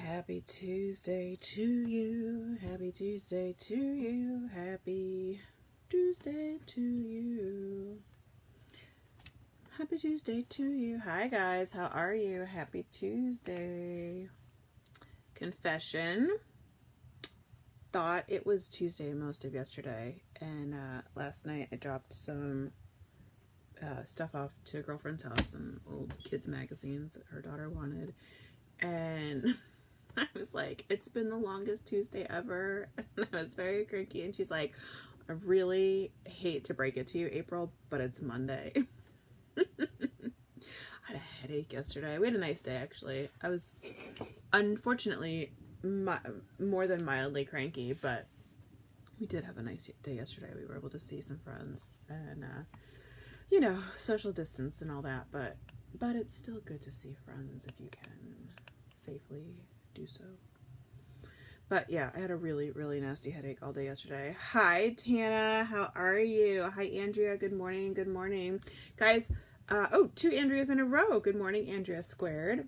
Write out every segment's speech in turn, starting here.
Happy Tuesday to you. Happy Tuesday to you. Happy Tuesday to you. Happy Tuesday to you. Hi guys, how are you? Happy Tuesday. Confession. Thought it was Tuesday most of yesterday, and last night I dropped some stuff off to a girlfriend's house, some old kids magazines that her daughter wanted, and I was like, it's been the longest Tuesday ever, and I was very cranky, and she's like, I really hate to break it to you, April, but it's Monday. I had a headache yesterday. We had a nice day, actually. I was, unfortunately, more than mildly cranky, but we did have a nice day yesterday. We were able to see some friends, and, you know, social distance and all that, but it's still good to see friends if you can safely do so. But yeah, I had a really, really nasty headache all day yesterday. Hi, Tana. How are you? Hi, Andrea. Good morning. Good morning. Guys, two Andreas in a row. Good morning, Andrea Squared.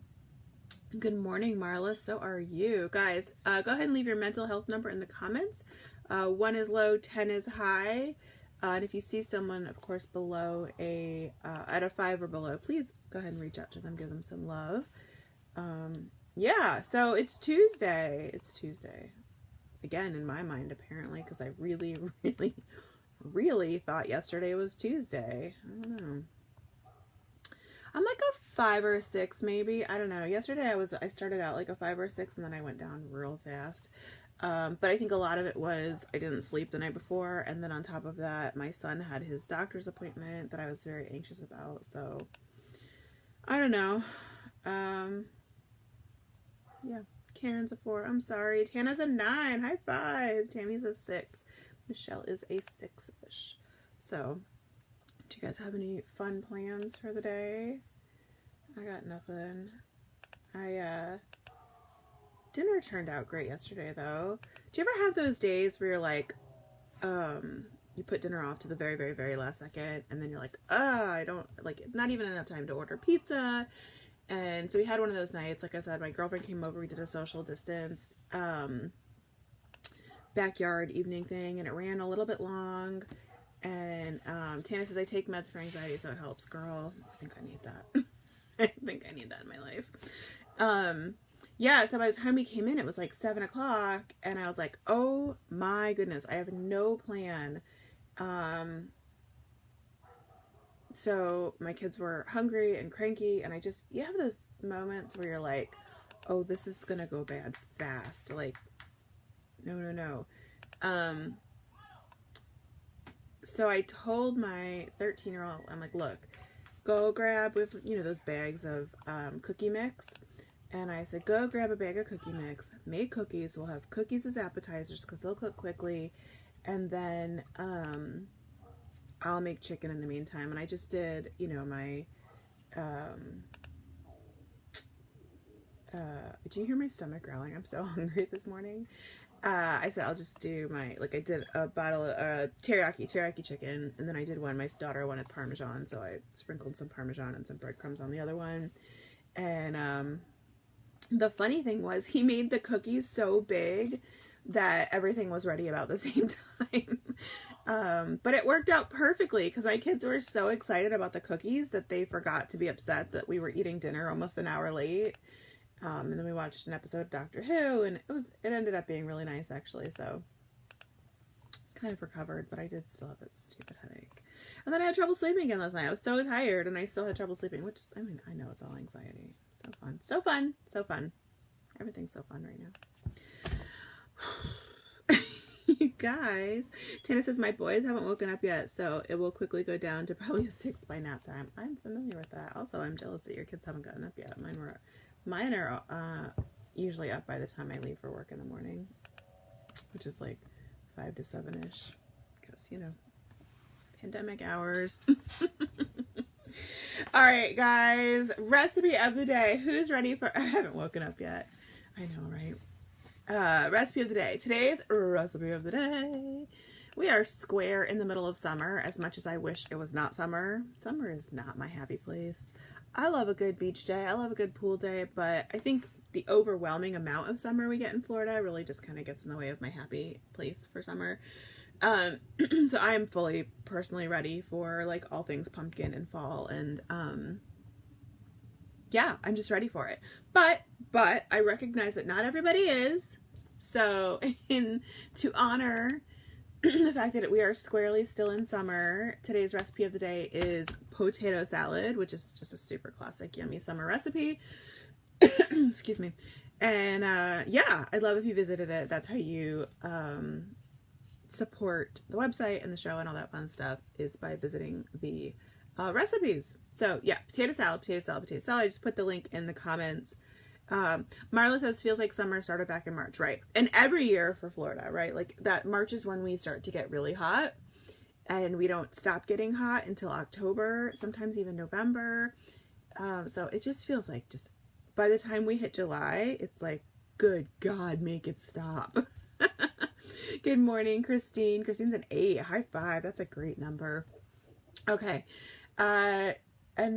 Good morning, Marla. So are you. Guys, go ahead and leave your mental health number in the comments. 1 is low, 10 is high. And if you see someone, of course, below at a 5 or below, please go ahead and reach out to them. Give them some love. Yeah, so it's Tuesday. It's Tuesday. Again, in my mind, apparently, because I really, really, really thought yesterday was Tuesday. I don't know. I'm like a 5 or a 6, maybe. I don't know. Yesterday, I started out like a 5 or a 6, and then I went down real fast. But I think a lot of it was I didn't sleep the night before, and then on top of that, my son had his doctor's appointment that I was very anxious about, so I don't know. Yeah, Karen's a 4. I'm sorry. Tana's a 9. High five. Tammy's a 6. Michelle is a 6-ish. So, do you guys have any fun plans for the day? I got nothing. Dinner turned out great yesterday, though. Do you ever have those days where you're like, you put dinner off to the very, very, very last second, and then you're like, I don't, like, not even enough time to order pizza. And so we had one of those nights. Like I said, my girlfriend came over. We did a social distance backyard evening thing, and it ran a little bit long. And Tana says, I take meds for anxiety, so it helps. Girl, I think I need that. I think I need that in my life. Yeah, so by the time we came in, it was like 7 o'clock, and I was like, oh my goodness, I have no plan. So my kids were hungry and cranky, and you have those moments where you're like, oh, this is gonna go bad fast. Like, no. So I told my 13-year-old, I'm like, look, go grab with, those bags of cookie mix. And I said, go grab a bag of cookie mix, make cookies. We'll have cookies as appetizers because they'll cook quickly. And then, I'll make chicken in the meantime. And I just did, my, did you hear my stomach growling? I'm so hungry this morning. I said, I'll just do I did a bottle of teriyaki chicken. And then I did one, my daughter wanted Parmesan. So I sprinkled some Parmesan and some breadcrumbs on the other one. And, the funny thing was he made the cookies so big that everything was ready about the same time. But it worked out perfectly because my kids were so excited about the cookies that they forgot to be upset that we were eating dinner almost an hour late. And then we watched an episode of Doctor Who, and it ended up being really nice, actually. So kind of recovered, but I did still have that stupid headache. And then I had trouble sleeping again last night. I was so tired, and I still had trouble sleeping, which, I know it's all anxiety. So fun. So fun. So fun. Everything's so fun right now. You guys. Tana says, my boys haven't woken up yet, so it will quickly go down to probably a 6 by nap time. I'm familiar with that. Also, I'm jealous that your kids haven't gotten up yet. Mine are usually up by the time I leave for work in the morning, which is like 5 to 7-ish, because, pandemic hours. All right, guys, recipe of the day. Who's ready for, I haven't woken up yet. I know, right? Recipe of the day. Today's recipe of the day. We are square in the middle of summer, as much as I wish it was not summer. Summer is not my happy place. I love a good beach day. I love a good pool day, but I think the overwhelming amount of summer we get in Florida really just kind of gets in the way of my happy place for summer. So I am fully personally ready for like all things pumpkin and fall, and yeah, I'm just ready for it. But I recognize that not everybody is. So to honor the fact that we are squarely still in summer, today's recipe of the day is potato salad, which is just a super classic yummy summer recipe. Excuse me. And yeah, I'd love if you visited it. That's how you support the website and the show and all that fun stuff, is by visiting the recipes. So yeah, potato salad, potato salad, potato salad. I just put the link in the comments. Marla says, feels like summer started back in March, right? And every year for Florida, right? Like that March is when we start to get really hot, and we don't stop getting hot until October, sometimes even November. So it just feels like, just by the time we hit July, it's like, good God, make it stop. Good morning, Christine. Christine's an 8. High five. That's a great number. Okay. And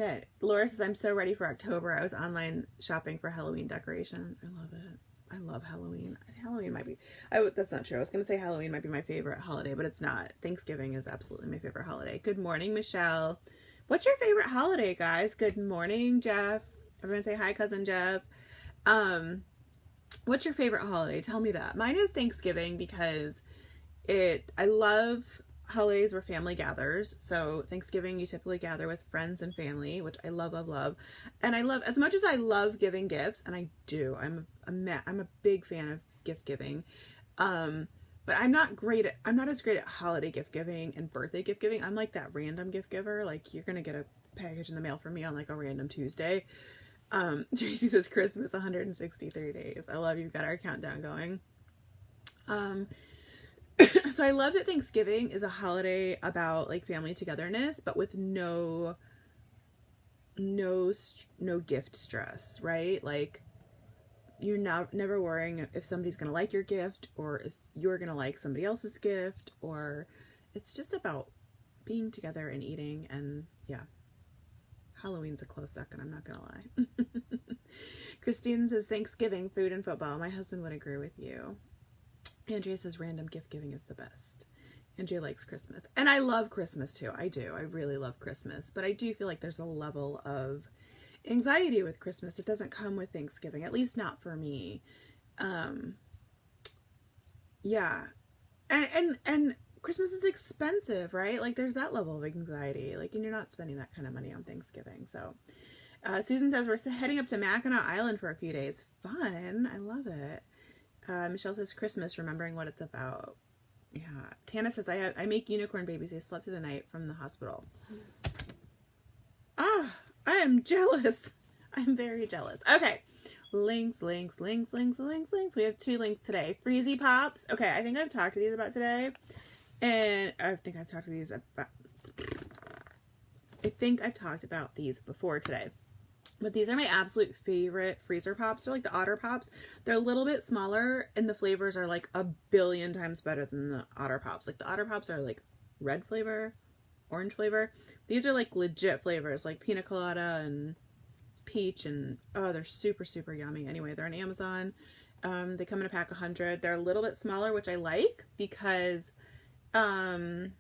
then Laura says, I'm so ready for October. I was online shopping for Halloween decorations. I love it. I love Halloween. Halloween might be, that's not true. I was going to say Halloween might be my favorite holiday, but it's not. Thanksgiving is absolutely my favorite holiday. Good morning, Michelle. What's your favorite holiday, guys? Good morning, Jeff. Everyone say hi, cousin Jeff. What's your favorite holiday? Tell me that. Mine is Thanksgiving, because I love holidays where family gathers. So Thanksgiving, you typically gather with friends and family, which I love, love, love. And I love, as much as I love giving gifts, and I do, I'm a big fan of gift giving. But I'm not as great at holiday gift giving and birthday gift giving. I'm like that random gift giver. Like, you're going to get a package in the mail from me on like a random Tuesday. Tracy says Christmas 163 days. I love you've got our countdown going. So I love that Thanksgiving is a holiday about like family togetherness, but with no gift stress, right? Like, you're never worrying if somebody's going to like your gift, or if you're going to like somebody else's gift, or it's just about being together and eating. And yeah, Halloween's a close second, I'm not going to lie. Christine says Thanksgiving, food and football. My husband would agree with you. Andrea says random gift giving is the best. Andrea likes Christmas. And I love Christmas too. I do. I really love Christmas. But I do feel like there's a level of anxiety with Christmas. It doesn't come with Thanksgiving, at least not for me. Yeah. And Christmas is expensive, right? Like, there's that level of anxiety. Like, and you're not spending that kind of money on Thanksgiving. So Susan says we're heading up to Mackinac Island for a few days. Fun. I love it. Michelle says Christmas, remembering what it's about. Yeah. Tana says I make unicorn babies. They slept through the night from the hospital. Ah, I am jealous. I'm very jealous. Okay. Links. We have 2 links today. Frizzy Pops. Okay, I think I've talked to these about today. And I think I've talked about these before today. But these are my absolute favorite freezer pops. They're like the Otter Pops. They're a little bit smaller, and the flavors are like a billion times better than the Otter Pops. Like, the Otter Pops are like red flavor, orange flavor. These are like legit flavors, like pina colada and peach, and oh, they're super, super yummy. Anyway, they're on Amazon. They come in a pack of 100. They're a little bit smaller, which I like, because then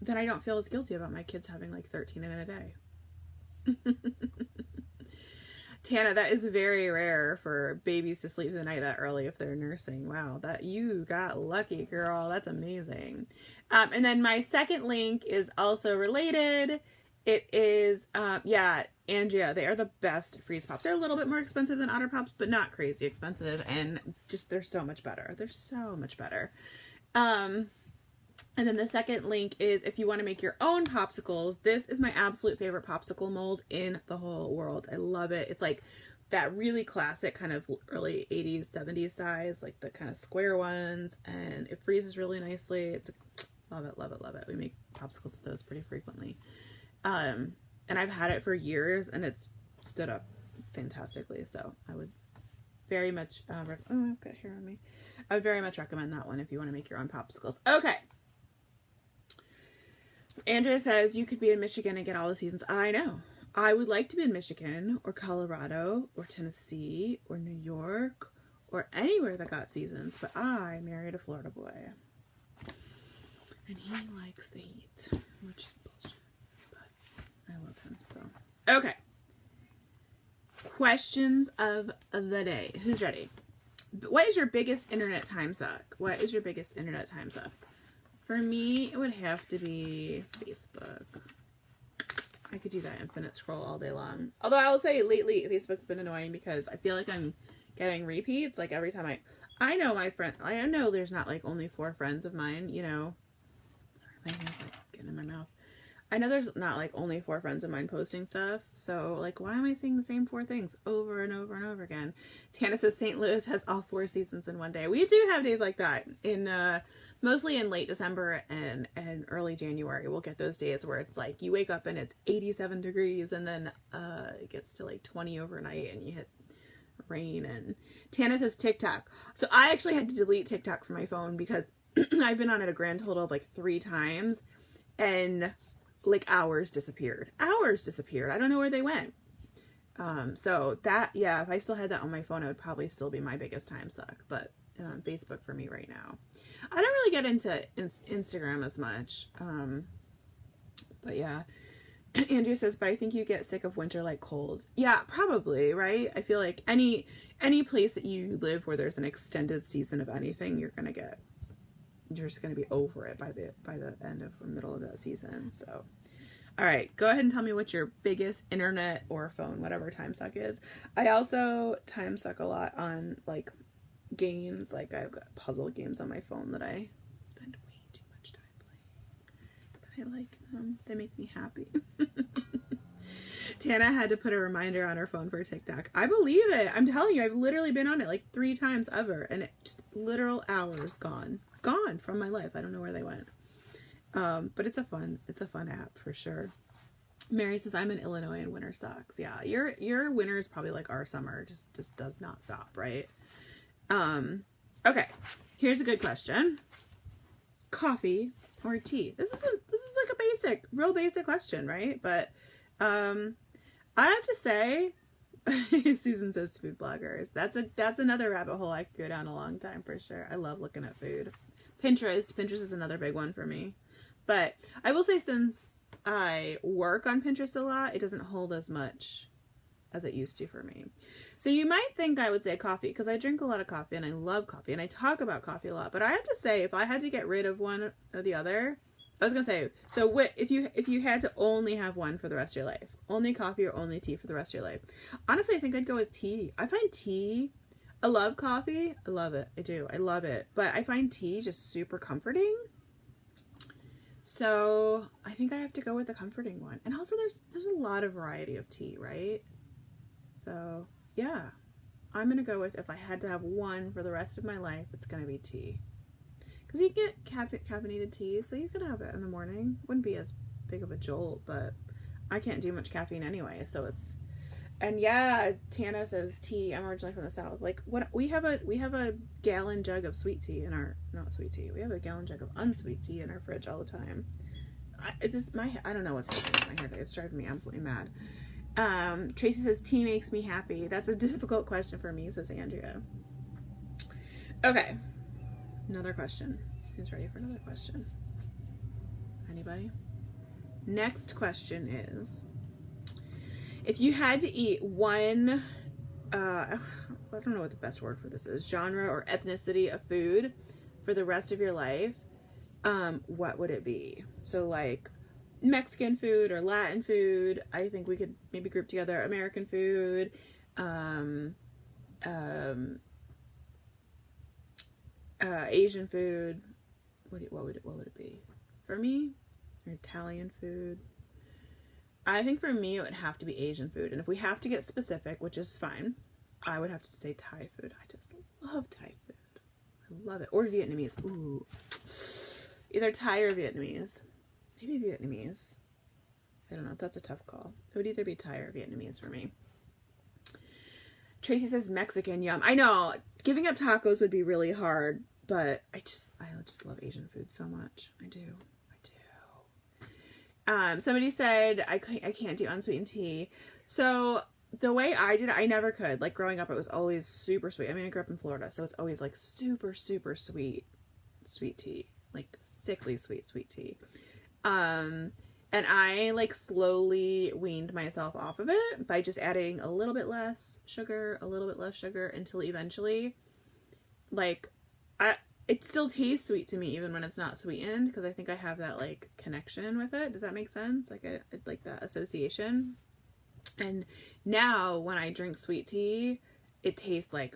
I don't feel as guilty about my kids having like 13 in a day. Tana, that is very rare for babies to sleep the night that early if they're nursing. Wow, that you got lucky, girl. That's amazing. And then my second link is also related. It is, yeah, Andrea, they are the best freeze pops. They're a little bit more expensive than Otter Pops, but not crazy expensive. And just, they're so much better. They're so much better. And then the second link is if you want to make your own popsicles. This is my absolute favorite popsicle mold in the whole world. I love it. It's like that really classic kind of early 80s, 70s size, like the kind of square ones. And it freezes really nicely. It's love it, love it, love it. We make popsicles with those pretty frequently. And I've had it for years, and it's stood up fantastically. So I would very much, oh, I've got hair on me. I would very much recommend that one if you want to make your own popsicles. Okay. Andrea says you could be in Michigan and get all the seasons. I know. I would like to be in Michigan or Colorado or Tennessee or New York or anywhere that got seasons, but I married a Florida boy. And he likes the heat, which is bullshit, but I love him, so. Okay. Questions of the day. Who's ready? What is your biggest internet time suck? What is your biggest internet time suck? For me, it would have to be Facebook. I could do that infinite scroll all day long. Although I will say lately, Facebook's been annoying because I feel like I'm getting repeats. Like every time I know my friend, I know there's not like only 4 friends of mine, you know. Sorry, my hand's like getting in my mouth. I know there's not like only 4 friends of mine posting stuff. So like, why am I seeing the same 4 things over and over and over again? Tana says St. Louis has all 4 seasons in one day. We do have days like that in, mostly in late December and early January. We'll get those days where it's like you wake up and it's 87 degrees and then it gets to like 20 overnight and you hit rain. And Tana says TikTok. So I actually had to delete TikTok from my phone because I've been on it a grand total of like 3 times and like hours disappeared. I don't know where they went. So that, yeah, if I still had that on my phone, it would probably still be my biggest time suck. But Facebook for me right now. I don't really get into Instagram as much. But yeah. Andrew says, but I think you get sick of winter like cold. Yeah, probably, right? I feel like any place that you live where there's an extended season of anything, you're just gonna be over it by the end of the middle of that season. So, all right, go ahead and tell me what your biggest internet or phone, whatever time suck is. I also time suck a lot on like games. Like I've got puzzle games on my phone that I spend way too much time playing, but I like them. They make me happy. Tana had to put a reminder on her phone for TikTok. I believe it. I'm telling you, I've literally been on it like 3 times ever, and it just literal hours gone from my life. I don't know where they went. But it's a fun app for sure. Mary says, I'm in Illinois and winter sucks. Yeah, your winter is probably like our summer, just does not stop, right? Okay, here's a good question. Coffee or tea? This is like a real basic question, right? But I have to say, Susan says food bloggers. That's another rabbit hole I could go down a long time for sure. I love looking at food. Pinterest is another big one for me. But I will say, since I work on Pinterest a lot, it doesn't hold as much as it used to for me. So you might think I would say coffee, because I drink a lot of coffee and I love coffee and I talk about coffee a lot. But I have to say, if I had to get rid of one or the other, I was gonna say, so what if you had to only have one for the rest of your life, only coffee or only tea for the rest of your life? Honestly, I think I'd go with tea. I find tea. I love coffee. I love it. I do. I love it. But I find tea just super comforting. So I think I have to go with the comforting one. And also there's a lot of variety of tea, right? So yeah, I'm going to go with, if I had to have one for the rest of my life, it's going to be tea. Because you get caffeinated tea, so you could have it in the morning. Wouldn't be as big of a jolt, but I can't do much caffeine anyway, so it's. And yeah, Tana says tea. I'm originally from the South. Like, what we have a gallon jug of sweet tea in our, not sweet tea. We have a gallon jug of unsweet tea in our fridge all the time. I don't know what's happening with my hair. It's driving me absolutely mad. Tracy says tea makes me happy. That's a difficult question for me, says Andrea. Okay. Another question. Who's ready for another question? Anybody? Next question is, if you had to eat one, I don't know what the best word for this is, genre or ethnicity of food for the rest of your life, what would it be? So like Mexican food or Latin food. I think we could maybe group together American food, Asian food. What would it be? For me, Italian food. I think for me it would have to be Asian food. And if we have to get specific, which is fine, I would have to say Thai food. I just love Thai food. I love it. Or Vietnamese. Ooh. Either Thai or Vietnamese. Maybe Vietnamese. I don't know. That's a tough call. It would either be Thai or Vietnamese for me. Tracy says Mexican. Yum. I know. Giving up tacos would be really hard, but I just love Asian food so much. I do. Somebody said I can't do unsweetened tea. So the way I did it, I never could. Like growing up, it was always super sweet. I mean, I grew up in Florida, so it's always like super, super sweet tea. Like sickly sweet tea. And I like slowly weaned myself off of it by just adding a little bit less sugar, until eventually, like, it still tastes sweet to me even when it's not sweetened, because I think I have that like connection with it. Does that make sense? Like I like that association. And now when I drink sweet tea, it tastes like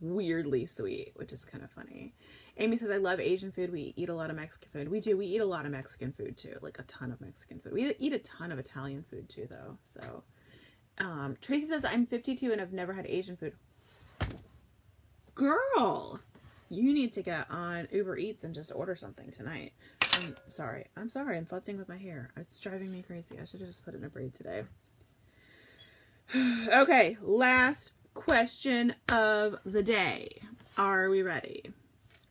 weirdly sweet, which is kind of funny. Amy says, I love Asian food. We eat a lot of Mexican food. We do. We eat a lot of Mexican food too. Like a ton of Mexican food. We eat a ton of Italian food too, though. So, Tracy says, I'm 52 and I've never had Asian food. Girl, you need to get on Uber Eats and just order something tonight. I'm sorry. I'm futzing with my hair. It's driving me crazy. I should have just put it in a braid today. Okay, last question of the day. Are we ready?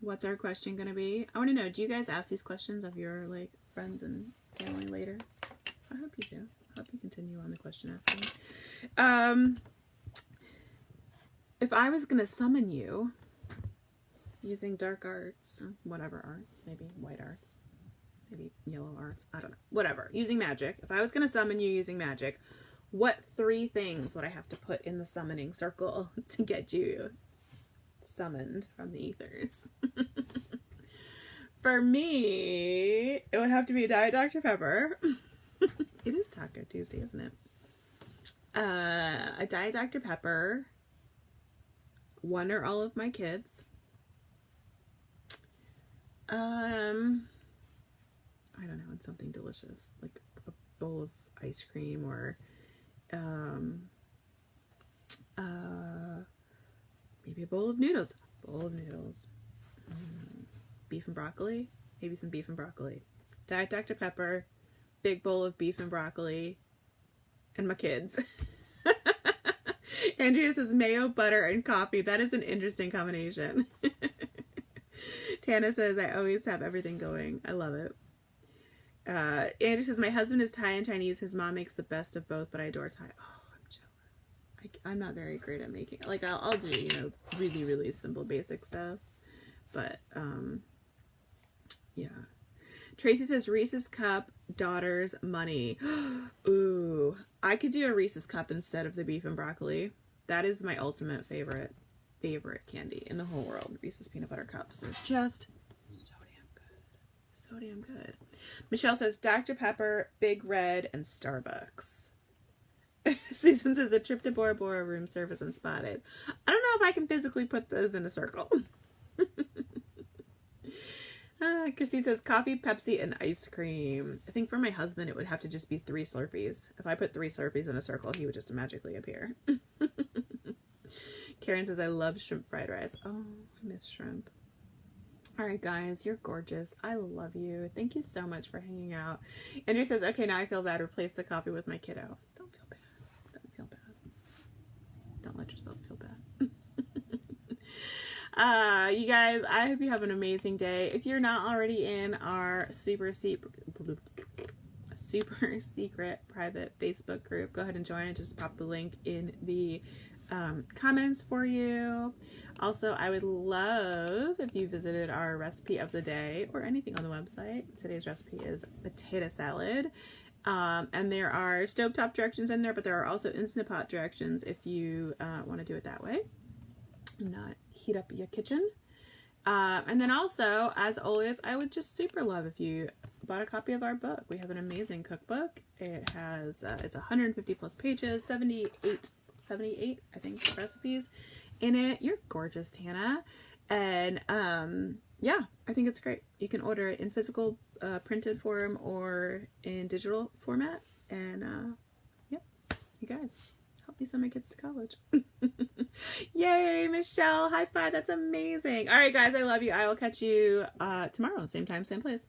What's our question going to be? I want to know, do you guys ask these questions of your like friends and family later? I hope you do. I hope you continue on the question asking. If I was going to summon you using dark arts, or whatever arts, maybe white arts, maybe yellow arts, I don't know, whatever, using magic. If I was going to summon you using magic, what 3 things would I have to put in the summoning circle to get you summoned from the ethers? For me, it would have to be Diet Dr. Pepper. It is Taco Tuesday, isn't it? A Diet Dr. Pepper, one or all of my kids. I don't know, it's something delicious, like a bowl of ice cream, or maybe a bowl of noodles. Beef and broccoli. Maybe some beef and broccoli. Diet Dr. Pepper, big bowl of beef and broccoli, and my kids. Andrea says mayo, butter, and coffee. That is an interesting combination. Tana says I always have everything going. I love it. Andrea says my husband is Thai and Chinese. His mom makes the best of both, but I adore Thai. Oh, I'm jealous. I'm not very great at making. Like I'll do, you know, really, really simple, basic stuff. But yeah. Tracy says Reese's Cup, daughters, money. Ooh, I could do a Reese's Cup instead of the beef and broccoli. That is my ultimate favorite candy in the whole world. Reese's Peanut Butter Cups. They're just so damn good. Michelle says Dr. Pepper, Big Red, and Starbucks. Susan says a trip to Bora Bora, room service, and spa days. I don't know if I can physically put those in a circle. Christine says coffee, Pepsi, and ice cream. I think for my husband it would have to just be 3 Slurpees. If I put 3 Slurpees in a circle, he would just magically appear. Karen says I love shrimp fried rice. Oh, I miss shrimp. All right, guys, you're gorgeous. I love you. Thank you so much for hanging out. Andrew says, okay, now I feel bad. Replace the coffee with my kiddo. Don't feel bad. Don't feel bad. Don't let yourself feel bad. You guys, I hope you have an amazing day. If you're not already in our super secret private Facebook group, go ahead and join it. Just pop the link in the comments for you. Also, I would love if you visited our recipe of the day or anything on the website. Today's recipe is potato salad. And there are stovetop directions in there, but there are also Instant Pot directions if you want to do it that way and not heat up your kitchen. And then also, as always, I would just super love if you bought a copy of our book. We have an amazing cookbook. It has, it's 150 plus pages, 78, I think, recipes in it. You're gorgeous, Tana. And yeah, I think it's great. You can order it in physical printed form or in digital format. And yeah, you guys, help me send my kids to college. Yay, Michelle. High five. That's amazing. All right, guys, I love you. I will catch you tomorrow. Same time, same place.